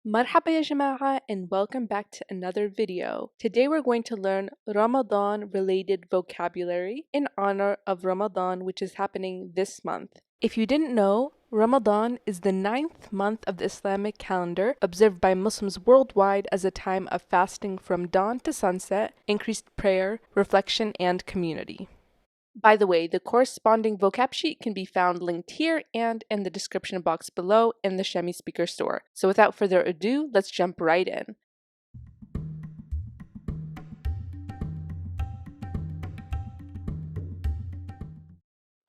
Marhaba ya jama'a and welcome back to another video. Today we're going to learn Ramadan related vocabulary in honor of Ramadan, which is happening this month. If you didn't know, Ramadan is the 9th month of the Islamic calendar, observed by Muslims worldwide as a time of fasting from dawn to sunset, increased prayer, reflection, and community. By the way, the corresponding vocab sheet can be found linked here and in the description box below in the Shami speaker store. So without further ado, let's jump right in.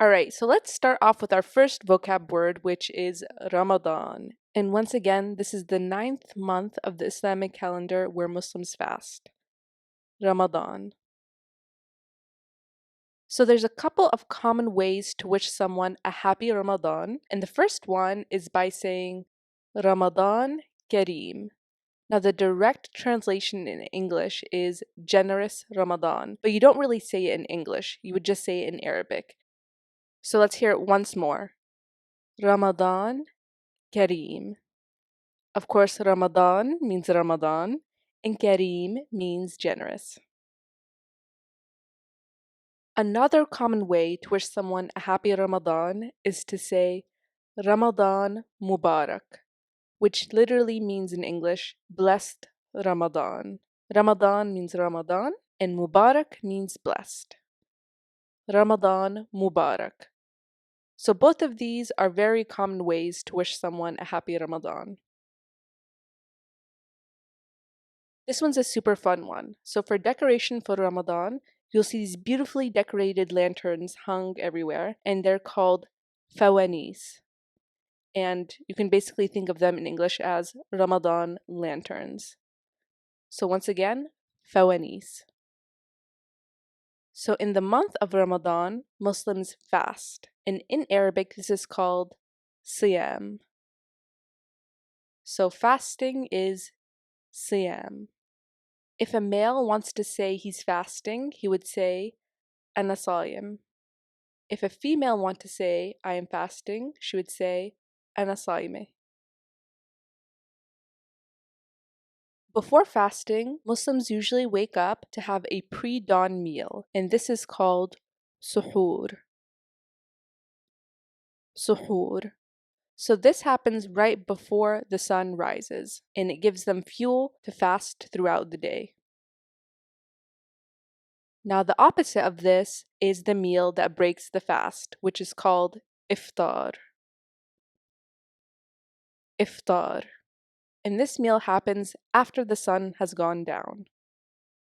Alright, so let's start off with our first vocab word, which is Ramadan. And once again, this is the 9th month of the Islamic calendar where Muslims fast. Ramadan. So there's a couple of common ways to wish someone a happy Ramadan, and the first one is by saying Ramadan Kareem. Now, the direct translation in English is generous Ramadan, but you don't really say it in English, you would just say it in Arabic. So let's hear it once more. Ramadan Kareem. Of course, Ramadan means Ramadan, and Kareem means generous. Another common way to wish someone a happy Ramadan is to say Ramadan Mubarak, which literally means in English, blessed Ramadan. Ramadan means Ramadan, and Mubarak means blessed. Ramadan Mubarak. So both of these are very common ways to wish someone a happy Ramadan. This one's a super fun one. So for decoration for Ramadan, you'll see these beautifully decorated lanterns hung everywhere, and they're called fawanis. And you can basically think of them in English as Ramadan lanterns. So once again, fawanis. So in the month of Ramadan, Muslims fast. And in Arabic, this is called siyam. So fasting is siyam. If a male wants to say he's fasting, he would say ana sayim. If a female wants to say I am fasting, she would say ana saime. Before fasting, Muslims usually wake up to have a pre-dawn meal, and this is called suhoor. Suhoor. So this happens right before the sun rises, and it gives them fuel to fast throughout the day. Now the opposite of this is the meal that breaks the fast, which is called Iftar. Iftar. And this meal happens after the sun has gone down.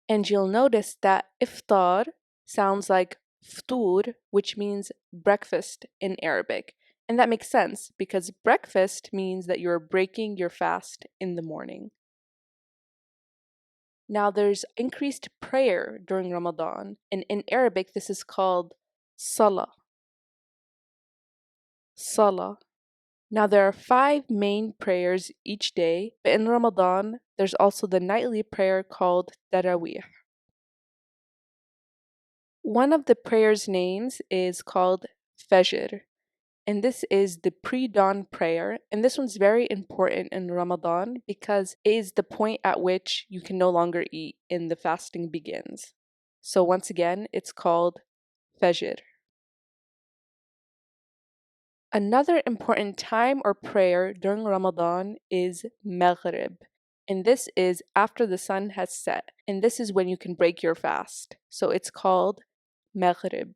And you'll notice that Iftar sounds like ftur, which means breakfast in Arabic. And that makes sense because breakfast means that you're breaking your fast in the morning. Now there's increased prayer during Ramadan, and in Arabic this is called salah. Salah. Now there are 5 main prayers each day, but in Ramadan there's also the nightly prayer called Tarawih. One of the prayer's names is called Fajr, and this is the pre-dawn prayer, and this one's very important in Ramadan because it is the point at which you can no longer eat and the fasting begins. So once again, it's called Fajr. Another important time or prayer during Ramadan is Maghrib, and this is after the sun has set, and this is when you can break your fast. So it's called Maghrib.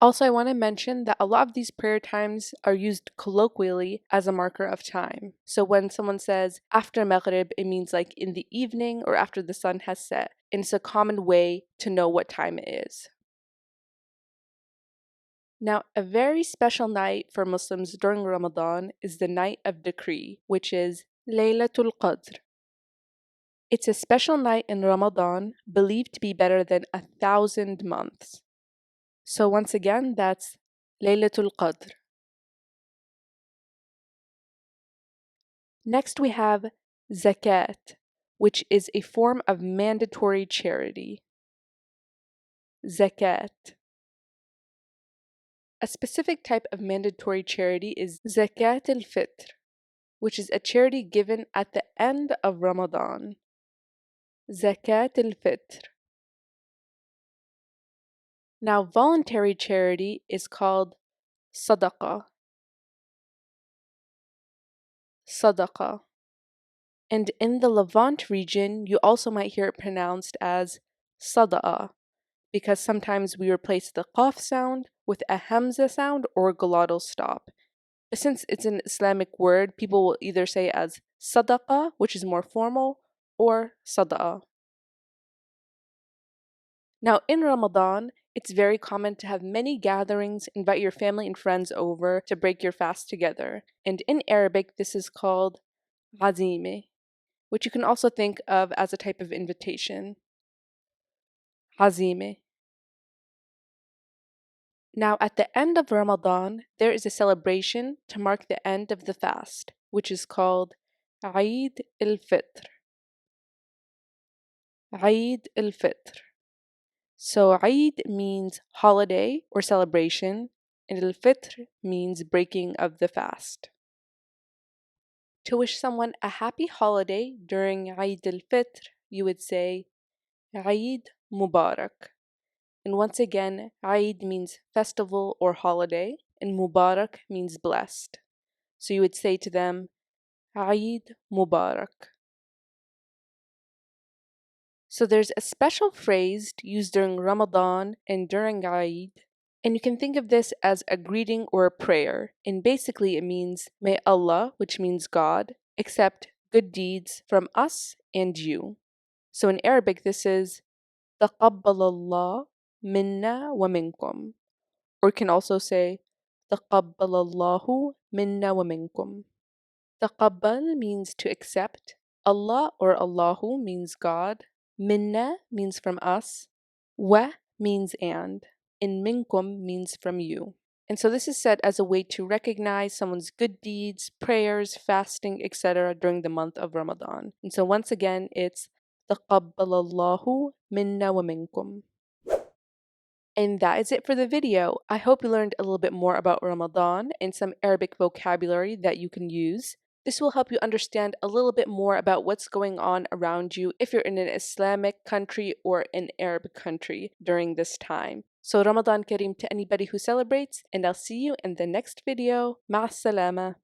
Also, I want to mention that a lot of these prayer times are used colloquially as a marker of time. So when someone says after Maghrib, it means like in the evening or after the sun has set. And it's a common way to know what time it is. Now, a very special night for Muslims during Ramadan is the night of decree, which is Laylatul Qadr. It's a special night in Ramadan believed to be better than 1,000 months. So once again, that's Laylatul Qadr. Next we have Zakat, which is a form of mandatory charity. Zakat. A specific type of mandatory charity is Zakat al-Fitr, which is a charity given at the end of Ramadan. Zakat al-Fitr. Now, voluntary charity is called sadaqah. Sadaqah. And in the Levant region, you also might hear it pronounced as sadaqah, because sometimes we replace the qaf sound with a hamza sound or glottal stop. But since it's an Islamic word, people will either say it as sadaqah, which is more formal, or sadaqah. Now, in Ramadan, it's very common to have many gatherings, invite your family and friends over to break your fast together. And in Arabic, this is called azime, which you can also think of as a type of invitation. Azime. Now, at the end of Ramadan, there is a celebration to mark the end of the fast, which is called Eid al-Fitr. Eid al-Fitr. So Eid means holiday or celebration, and al-Fitr means breaking of the fast. To wish someone a happy holiday during Eid al-Fitr, you would say Eid Mubarak. And once again, Eid means festival or holiday, and Mubarak means blessed. So you would say to them, Eid Mubarak. So there's a special phrase used during Ramadan and during Eid, and you can think of this as a greeting or a prayer. And basically it means, may Allah, which means God, accept good deeds from us and you. So in Arabic this is تقبل الله منا ومنكم. Or you can also say تقبل الله منا ومنكم. Taqabbal means to accept. Allah or Allahu means God. Minna means from us. Wa means and minkum means from you. And so this is said as a way to recognize someone's good deeds, prayers, fasting, etc. during the month of Ramadan. And so once again, it's taqabbalallahu minna wa minkum. And that is it for the video. I hope you learned a little bit more about Ramadan and some Arabic vocabulary that you can use. This will help you understand a little bit more about what's going on around you if you're in an Islamic country or an Arab country during this time. So Ramadan Kareem to anybody who celebrates, and I'll see you in the next video. Ma'as salama.